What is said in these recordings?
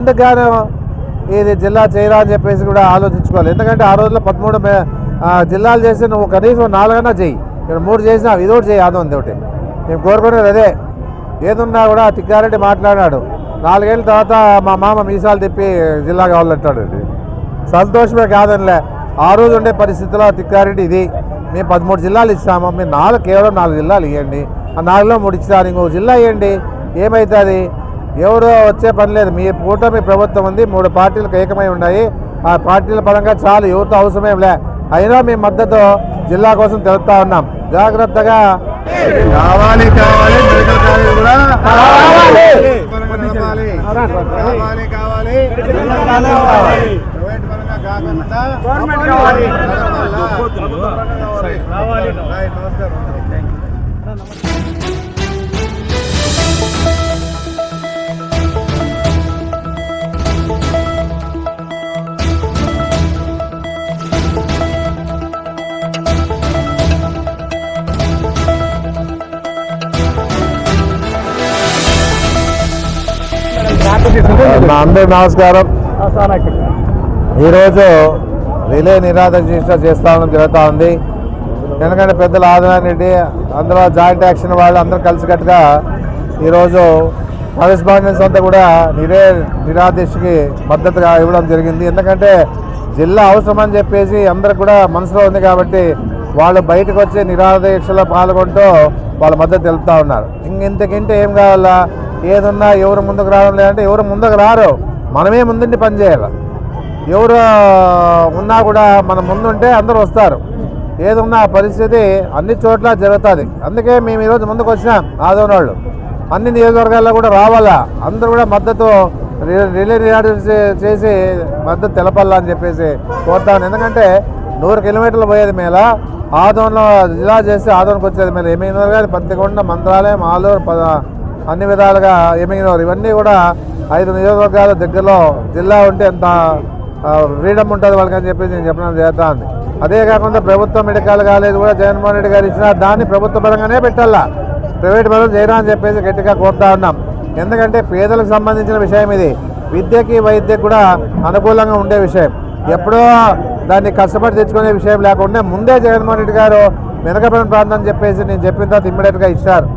ఎందుకని ఇది జిల్లా చేయరా అని చెప్పేసి కూడా ఆలోచించుకోవాలి. ఎందుకంటే ఆ రోజుల్లో 13 జిల్లాలు చేస్తే నువ్వు కనీసం 4 చెయ్యి. ఇక్కడ 3 చేసినావు, ఇదొకటి చేయి. అదొంది ఒకటి మేము కోరుకునేది అదే. ఏదున్నా కూడా తిక్కారెడ్డి మాట్లాడాడు. 4 ఏళ్ళ తర్వాత మా మామ మీసాలు తిప్పి జిల్లా కావాలంటాడు. సంతోషమే కాదనిలే. ఆ రోజు ఉండే పరిస్థితిలో తిక్కారెడ్డి ఇది మేము 13 జిల్లాలు ఇస్తాము, మీరు కేవలం 4 జిల్లాలు ఇవ్వండి, ఆ 4లో 3 ఇచ్చారు, ఇంకో జిల్లా ఇవ్వండి, ఏమవుతుంది? ఎవరు వచ్చే పని లేదు. మీ కూటమి ప్రభుత్వం ఉంది, 3 పార్టీలకు ఏకమై ఉన్నాయి. ఆ పార్టీల పరంగా చాలు, ఎవరితో అవసరమేం లే. అయినా మీ మద్దతు జిల్లా కోసం తెలుపుతా ఉన్నాం. జాగ్రత్తగా కావాలి కావాలి మెడికల్ కాలేజ్ కూడా కావాలి ప్రైవేట్ పరంగా కాకుండా గవర్నమెంట్ కావాలి. అందరూ నమస్కారం. ఈరోజు రిలే నిరాదీక్ష చేస్తామని జరుగుతూ ఉంది. ఎందుకంటే పెద్దలు ఆదినారాయణ రెడ్డి అందులో జాయింట్ యాక్షన్ వాళ్ళు అందరూ కలిసికట్టుగా ఈరోజు కరెస్పాండెన్స్ అంతా కూడా నిరాదీక్షకి మద్దతుగా ఇవ్వడం జరిగింది. ఎందుకంటే జిల్లా అవసరమని చెప్పేసి అందరికి కూడా మనసులో ఉంది కాబట్టి వాళ్ళు బయటకు వచ్చి నిరాదీక్షలో పాల్గొంటూ వాళ్ళ మద్దతు తెలుపుతూ ఉన్నారు. ఇంతకంటే ఏం కావాలా? ఏదున్నా ఎవరు ముందుకు రావడం లేదంటే ఎవరు ముందుకు రారు, మనమే ముందుండి పనిచేయాలి. ఎవరు ఉన్నా కూడా మనం ముందుంటే అందరూ వస్తారు. ఏదున్నా పరిస్థితి అన్ని చోట్ల జరుగుతుంది. అందుకే మేము ఈరోజు ముందుకు వచ్చినాం. ఆదోని వాళ్ళు అన్ని నియోజకవర్గాల్లో కూడా రావాలా, అందరూ కూడా మద్దతు రిలే చేసి మద్దతు తెలపాలా అని చెప్పేసి కోరుతాను. ఎందుకంటే 100 కిలోమీటర్లు పోయేది మేళ, ఆదోన్లో జిల్లా చేసి ఆదోనికి వచ్చేది మేళ. ఏమైనా కానీ పత్తికొండ, మంత్రాలయం, ఆలూరు, అన్ని విధాలుగా ఏమైనారు. ఇవన్నీ కూడా 5 నియోజకవర్గాల దగ్గరలో జిల్లా ఉంటే ఎంత ఫ్రీడమ్ ఉంటుంది వాళ్ళకి అని చెప్పి నేను చెప్పడం జరుగుతుంది. అదే కాకుండా ప్రభుత్వ మెడికల్ కాలేజ్ కూడా జగన్మోహన్ రెడ్డి గారు ఇచ్చిన దాన్ని ప్రభుత్వ పరంగానే పెట్టాలా, ప్రైవేట్ పరం చేయరా అని చెప్పేసి గట్టిగా కోరుతా ఉన్నాం. ఎందుకంటే పేదలకు సంబంధించిన విషయం ఇది. విద్యకి వైద్యకి కూడా అనుకూలంగా ఉండే విషయం. ఎప్పుడో దాన్ని కష్టపడి తెచ్చుకునే విషయం లేకుండా ముందే జగన్మోహన్ రెడ్డి గారు వెనకబడిన ప్రాంతం అని చెప్పేసి నేను చెప్పిన తర్వాత ఇమ్మీడియట్గా ఇచ్చారు.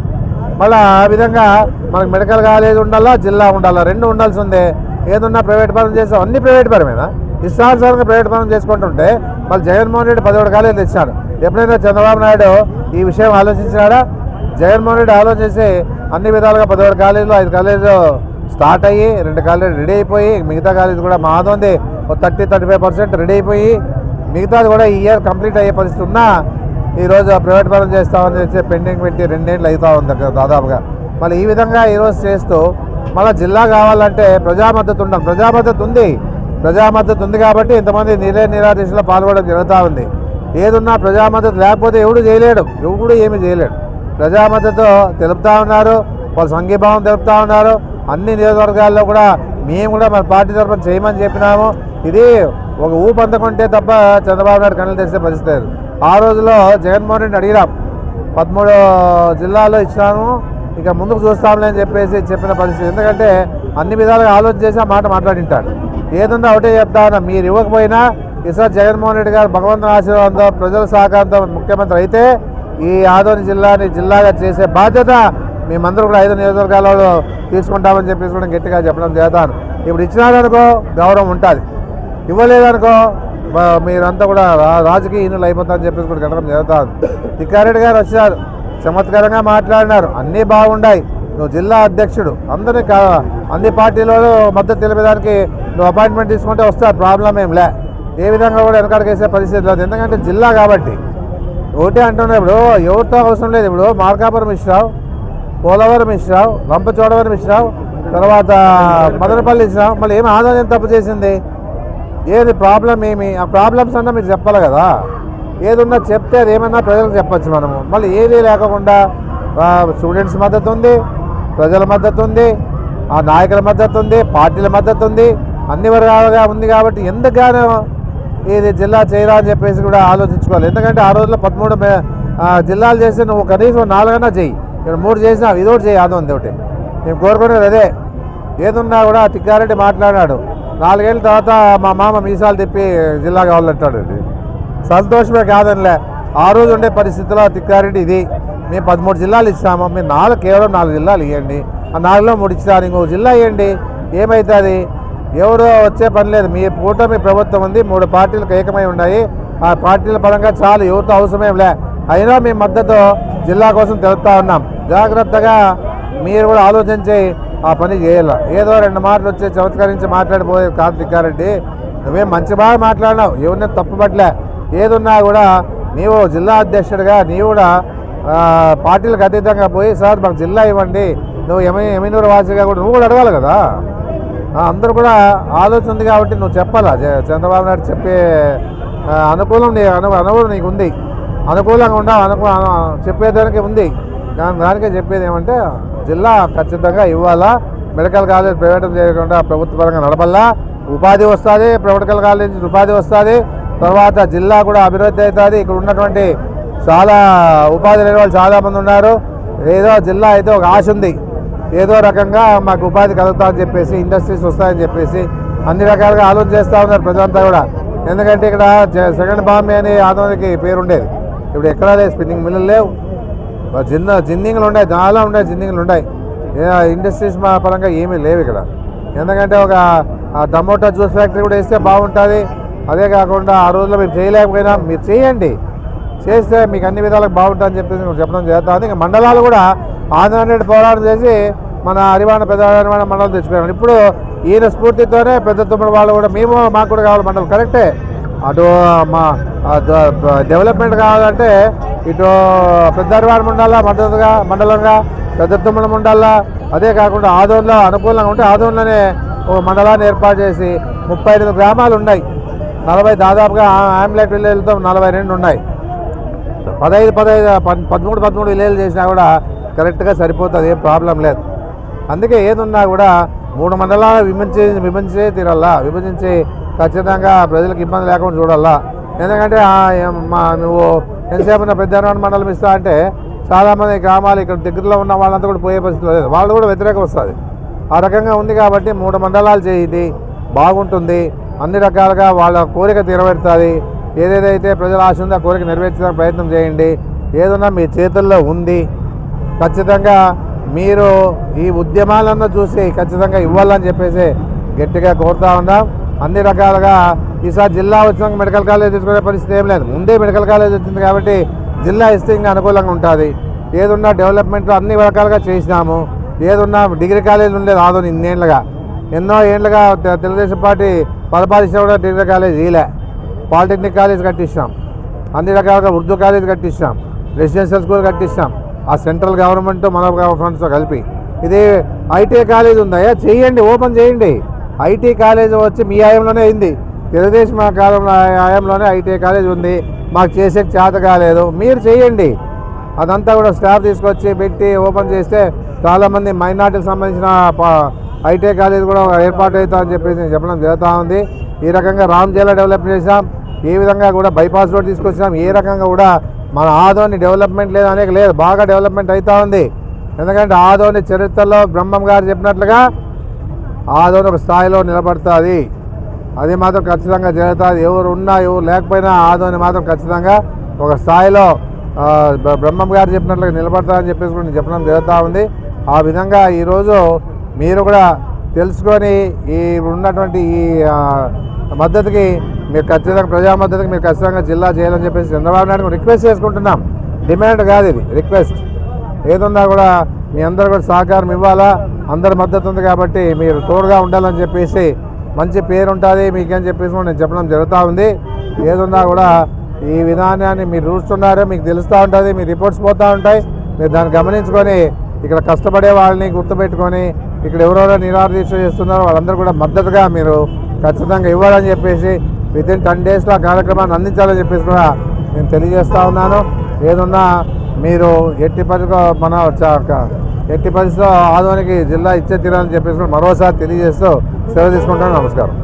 మళ్ళీ ఆ విధంగా మనకు మెడికల్ కాలేజ్ ఉండాలా, జిల్లా ఉండాలా, 2 ఉండాల్సిందే. ఏదన్నా ప్రైవేట్ పరం చేస్తాం, అన్ని ప్రైవేట్ పరమేనా? ఇష్టానుసారంగా ప్రైవేట్ పరం చేసుకుంటుంటే మళ్ళీ జగన్మోహన్ రెడ్డి 17 కాలేజీలు తెచ్చాడు. ఎప్పుడైనా చంద్రబాబు నాయుడు ఈ విషయం ఆలోచించాడా? జగన్మోహన్ రెడ్డి ఆలోచించి అన్ని విధాలుగా 17 కాలేజీలు 5 కాలేజీలు స్టార్ట్ అయ్యి 2 కాలేజీలు రెడీ అయిపోయి మిగతా కాలేజీ కూడా మాదోంది 30-35% రెడీ అయిపోయి మిగతాది కూడా ఈ ఇయర్ కంప్లీట్ అయ్యే పరిస్థితి ఉన్నా ఈరోజు ప్రైవేట్ పరం చేస్తామని చెప్పి పెండింగ్ పెట్టి 2 ఏళ్ళు అవుతూ ఉంది దాదాపుగా. మళ్ళీ ఈ విధంగా ఈరోజు చేస్తూ మళ్ళీ జిల్లా కావాలంటే ప్రజామద్దతు ఉండాలి. ప్రజామద్దతు ఉంది కాబట్టి ఇంతమంది నిరాదీక్షలో పాల్గొనడం జరుగుతూ ఉంది. ఏదున్నా ప్రజామద్దతు లేకపోతే ఎవడు చేయలేడు, ఎవడు ఏమి చేయలేడు. ప్రజామద్దతు తెలుపుతూ ఉన్నారు, వాళ్ళు సంఘీభావం తెలుపుతూ ఉన్నారు. అన్ని నియోజకవర్గాల్లో కూడా మేము కూడా మన పార్టీ తరఫున చేయమని చెప్పినాము. ఇది ఒక ఊపందకుంటే తప్ప చంద్రబాబు నాయుడు కళ్ళు తెచ్చే పరిస్థితి లేదు. ఆ రోజులో జగన్మోహన్ రెడ్డిని అడిగినాం, 13 జిల్లాల్లో ఇచ్చినాము, ఇక ముందుకు చూస్తాంలే అని చెప్పేసి చెప్పిన పరిస్థితి. ఎందుకంటే అన్ని విధాలుగా ఆలోచన చేసి ఆ మాట మాట్లాడింటాడు. ఏదన్నా ఒకటే చెప్తా ఉన్నా, మీరు ఇవ్వకపోయినా ఈసారి జగన్మోహన్ రెడ్డి గారు భగవంతుని ఆశీర్వాదంతో ప్రజల సహకారంతో ముఖ్యమంత్రి అయితే ఈ ఆదోని జిల్లాని జిల్లాగా చేసే బాధ్యత మేమందరూ కూడా 5 నియోజకవర్గాలలో తీసుకుంటామని చెప్పేసి కూడా గట్టిగా చెప్పడం చేస్తాను. ఇప్పుడు ఇచ్చినారనుకో గౌరవం ఉంటుంది, ఇవ్వలేదనుకో మీరంతా కూడా రాజకీయహీనులు అయిపోతారని చెప్పేసి కూడా గడపడం జరుగుతుంది. తిక్కారెడ్డి గారు వచ్చారు, చమత్కారంగా మాట్లాడినారు, అన్నీ బాగుండాయి. నువ్వు జిల్లా అధ్యక్షుడు, అన్ని పార్టీలలో మద్దతు తెలిపేదానికి నువ్వు అపాయింట్మెంట్ తీసుకుంటే వస్తారు, ప్రాబ్లం ఏం లే. ఏ విధంగా కూడా వెనకాడకేసే పరిస్థితి లేదు. ఎందుకంటే జిల్లా కాబట్టి ఒకటే అంటున్నా. ఇప్పుడు ఎవరితో అవసరం లేదు. ఇప్పుడు మార్కాపురం ఇచ్చినావు, పోలవరం ఇచ్చినావు, రంపచోడవరం ఇచ్చినావు, తర్వాత మదనపల్లి ఇచ్చినావు, మళ్ళీ ఏమి ఆదాయం తప్పు చేసింది? ఏది ప్రాబ్లం ఏమి? ఆ ప్రాబ్లమ్స్ అన్నా మీరు చెప్పాలి కదా. ఏదున్నా చెప్తే అది ఏమన్నా ప్రజలకు చెప్పచ్చు మనము. మళ్ళీ ఏది లేకుండా స్టూడెంట్స్ మద్దతు ఉంది, ప్రజల మద్దతు ఉంది, ఆ నాయకుల మద్దతు ఉంది, పార్టీల మద్దతు ఉంది, అన్ని వర్గాలుగా ఉంది. కాబట్టి ఎందుకుగానో ఇది జిల్లా చేయరా అని చెప్పేసి కూడా ఆలోచించుకోవాలి. ఎందుకంటే ఆ రోజుల్లో 13 జిల్లాలు చేస్తే నువ్వు కనీసం 4 చెయ్యి. ఇక్కడ 3 చేసినావు, ఇదొకటి చేయి. అదొంది ఒకటి మేము కోరుకునేది అదే. ఏదున్నా కూడా తిక్కారెడ్డి మాట్లాడాడు. 4 ఏళ్ళ తర్వాత మా మామ మీసాలు తిప్పి జిల్లా కావాలంటాడు. సంతోషమే కాదనిలే, ఆ రోజు ఉండే పరిస్థితిలో తిక్కారెడ్డి ఇది మేము 13 జిల్లాలు ఇస్తాము, మీరు కేవలం 4 జిల్లాలు ఇవ్వండి, ఆ 4లో 3 ఇస్తారు, ఇంకో జిల్లా ఇవ్వండి, ఏమవుతుంది? ఎవరు వచ్చే పని లేదు. మీ కూటమి ప్రభుత్వం ఉంది, 3 పార్టీలకు ఏకమై ఉన్నాయి, ఆ పార్టీల పరంగా చాలు, ఎవరితో అవసరమేం లే. అయినా మీ మద్దతు జిల్లా కోసం తెలుపుతా ఉన్నాం. జాగ్రత్తగా మీరు కూడా ఆలోచించి ఆ పని చేయాలి. ఏదో 2 మాటలు వచ్చి చమత్కరించి మాట్లాడిపోయే కాదు తిక్కారెడ్డి, నువ్వేం మంచి బాగా మాట్లాడినావు, ఎవరిని తప్పుపట్లే. ఏదున్నా కూడా నీవు జిల్లా అధ్యక్షుడిగా నీవు కూడా పార్టీలకు అతీతంగా పోయి సార్ మాకు జిల్లా ఇవ్వండి, నువ్వు ఎమ్మెనూరు వాసిగా కూడా నువ్వు కూడా అడగాలి కదా. అందరూ కూడా ఆలోచన ఉంది కాబట్టి నువ్వు చెప్పాలా. చంద్రబాబు నాయుడు చెప్పే అనుకూలం అనుకూలం నీకు ఉంది, అనుకూలంగా ఉండాలి, చెప్పేదానికి ఉంది. దానికే చెప్పేది ఏమంటే జిల్లా ఖచ్చితంగా ఇవ్వాలా, మెడికల్ కాలేజ్ ప్రైవేట్ చేయకుండా ప్రభుత్వ పరంగా నడపల్లా, ఉపాధి వస్తుంది, మెడికల్ కాలేజ్ ఉపాధి వస్తుంది, తర్వాత జిల్లా కూడా అభివృద్ధి అవుతుంది. ఇక్కడ ఉన్నటువంటి చాలా ఉపాధి లేని వాళ్ళు చాలామంది ఉన్నారు. ఏదో జిల్లా అయితే ఒక ఆశ ఉంది, ఏదో రకంగా మాకు ఉపాధి కలుగుతామని చెప్పేసి, ఇండస్ట్రీస్ వస్తాయని చెప్పేసి అన్ని రకాలుగా ఆలోచన చేస్తూ ఉన్నారు ప్రజలంతా కూడా. ఎందుకంటే ఇక్కడ సెకండ్ బాంబే అని ఆదోనికి పేరు ఉండేది, ఇప్పుడు ఎక్కడా లేదు, స్పిన్నింగ్ మిల్లులు లేవు, జిన్నింగ్లు ఉన్నాయి, చాలా ఉన్నాయి, జిన్నింగ్లు ఉన్నాయి. ఇండస్ట్రీస్ మా పరంగా ఏమీ లేవు ఇక్కడ. ఎందుకంటే ఒక టమోటా జ్యూస్ ఫ్యాక్టరీ కూడా వేస్తే బాగుంటుంది. అదే కాకుండా ఆ రోజుల్లో మేము చేయలేకపోయినా మీరు చేయండి, చేస్తే మీకు అన్ని విధాలకు బాగుంటుందని చెప్పేసి చెప్పడం జరుగుతుంది. ఇంకా మండలాలు కూడా ఆంధ్రనేటి పోరాటం చేసి మన హరివాణ పెద్ద హరివాణ మండలం తెచ్చుకున్నాం. ఇప్పుడు ఈయన స్ఫూర్తితోనే పెద్ద తుమ్మడి వాళ్ళు కూడా మాకు కూడా కావాలి మండలం. కరెక్టే, అటు మా డెవలప్మెంట్ కావాలంటే ఇటు పెద్ద హరివాణ మండలంగా పెద్ద తుమ్మడి మండలంగా, అదే కాకుండా ఆదోన్లో అనుకూలంగా ఉంటే ఆదోన్లోనే ఓ మండలాన్ని ఏర్పాటు చేసి 38 గ్రామాలు ఉన్నాయి, 40 దాదాపుగా ఆమ్లెట్ విలేజ్లతో 42 ఉన్నాయి, 13 విలేజ్లు చేసినా కూడా కరెక్ట్గా సరిపోతుంది, ఏం ప్రాబ్లం లేదు. అందుకే ఏదున్నా కూడా 3 మండలాలు విభజించే తీరాలా, విభజించి ఖచ్చితంగా ప్రజలకు ఇబ్బంది లేకుండా చూడాలా. ఎందుకంటే నువ్వు ఎంతసేపు పెద్ద మండలం ఇస్తా అంటే చాలామంది గ్రామాలు ఇక్కడ దగ్గరలో ఉన్న వాళ్ళంతా కూడా పోయే పరిస్థితి లేదు, వాళ్ళు కూడా వ్యతిరేకం వస్తుంది. ఆ రకంగా ఉంది కాబట్టి 3 మండలాలు చేయండి, బాగుంటుంది, అన్ని రకాలుగా వాళ్ళ కోరిక నెరవేరుతుంది. ఏదేదైతే ప్రజల ఆశ ఉందో ఆ కోరిక నెరవేర్చడానికి ప్రయత్నం చేయండి. ఏదన్నా మీ చేతుల్లో ఉంది, ఖచ్చితంగా మీరు ఈ ఉద్యమాలను చూసి ఖచ్చితంగా ఇవ్వాలని చెప్పేసి గట్టిగా కోరుతా ఉన్నాం. అన్ని రకాలుగా ఈసారి జిల్లా వచ్చినాక మెడికల్ కాలేజ్ తీసుకునే పరిస్థితి ఏం లేదు, ముందే మెడికల్ కాలేజ్ వచ్చింది కాబట్టి జిల్లా ఇస్తే ఇంకా అనుకూలంగా ఉంటుంది. ఏదున్నా డెవలప్మెంట్లో అన్ని రకాలుగా చేసినాము. ఏదున్నా డిగ్రీ కాలేజ్ ఉండేది ఆదోని ఎన్నో ఏళ్ళుగా తెలుగుదేశం పార్టీ పరిపాలించినా కూడా డిగ్రీ కాలేజ్ ఈలే, పాలిటెక్నిక్ కాలేజ్ కట్టించాం, అన్ని రకాలుగా ఉర్దూ కాలేజ్ కట్టించాం, రెసిడెన్షియల్ స్కూల్ కట్టించాం, ఆ సెంట్రల్ గవర్నమెంట్ మన ఫండ్స్తో కలిపి. ఇది ఐటీఐ కాలేజ్ ఉందా, చేయండి, ఓపెన్ చేయండి. ఐటీ కాలేజ్ వచ్చి మీ ఆయంలోనే అయింది, తెలుగుదేశం కాలంలో ఆయంలోనే ఐటీఐ కాలేజ్ ఉంది, మాకు చేసే చేత కాలేదు, మీరు చేయండి. అదంతా కూడా స్టాఫ్ తీసుకొచ్చి పెట్టి ఓపెన్ చేస్తే చాలామంది మైనార్టీకి సంబంధించిన ఐటీఐ కాలేజ్ కూడా ఏర్పాటు అవుతామని చెప్పేసి నేను చెప్పడం జరుగుతూ ఉంది. ఈ రకంగా రామ్జేలా డెవలప్ చేసాం, ఏ విధంగా కూడా బైపాస్ రోడ్ తీసుకొచ్చాం, ఏ రకంగా కూడా మన ఆదోని డెవలప్మెంట్ లేదు అనేక లేదు, బాగా డెవలప్మెంట్ అవుతూ ఉంది. ఎందుకంటే ఆదోని చరిత్రలో బ్రహ్మం గారు చెప్పినట్లుగా ఆదోని ఒక స్థాయిలో నిలబడుతుంది, అది మాత్రం ఖచ్చితంగా జరుగుతుంది. ఎవరు ఉన్నా ఎవరు లేకపోయినా ఆదోని మాత్రం ఖచ్చితంగా ఒక స్థాయిలో బ్రహ్మం గారు చెప్పినట్లుగా నిలబడతారని చెప్పేసి కూడా నేను చెప్పడం జరుగుతూ ఉంది. ఆ విధంగా ఈరోజు మీరు కూడా తెలుసుకొని ఈ ఉన్నటువంటి ఈ మద్దతుకి మీరు ఖచ్చితంగా ప్రజా మద్దతుకి మీరు ఖచ్చితంగా జిల్లా చేయాలని చెప్పేసి చంద్రబాబు నాయుడు రిక్వెస్ట్ చేసుకుంటున్నాం. డిమాండ్ కాదు, ఇది రిక్వెస్ట్. ఏదున్నా కూడా మీ అందరూ కూడా సహకారం ఇవ్వాలా, అందరి మద్దతు ఉంది కాబట్టి మీరు తోడుగా ఉండాలని చెప్పేసి, మంచి పేరు ఉంటుంది మీకని చెప్పేసి నేను చెప్పడం జరుగుతూ ఉంది. ఏదున్నా కూడా ఈ విధానాన్ని మీరు చూస్తున్నారు, మీకు తెలుస్తూ ఉంటుంది, మీ రిపోర్ట్స్ పోతూ ఉంటాయి, మీరు దాన్ని గమనించుకొని ఇక్కడ కష్టపడే వాళ్ళని గుర్తుపెట్టుకొని ఇక్కడ ఎవరెవరో నిరాదీక్ష చేస్తున్నారో వాళ్ళందరూ కూడా మద్దతుగా మీరు ఖచ్చితంగా ఇవ్వాలని చెప్పేసి వితిన్ 10 డేస్లో ఆ కార్యక్రమాన్ని అందించాలని చెప్పేసి కూడా నేను తెలియజేస్తూ ఉన్నాను. ఏదున్నా మీరు ఎట్టి పరిస్థితిలో ఆదోనికి జిల్లా ఇచ్చే తీరాలని చెప్పేసి మరోసారి తెలియజేస్తూ సెలవు తీసుకుంటాను. నమస్కారం.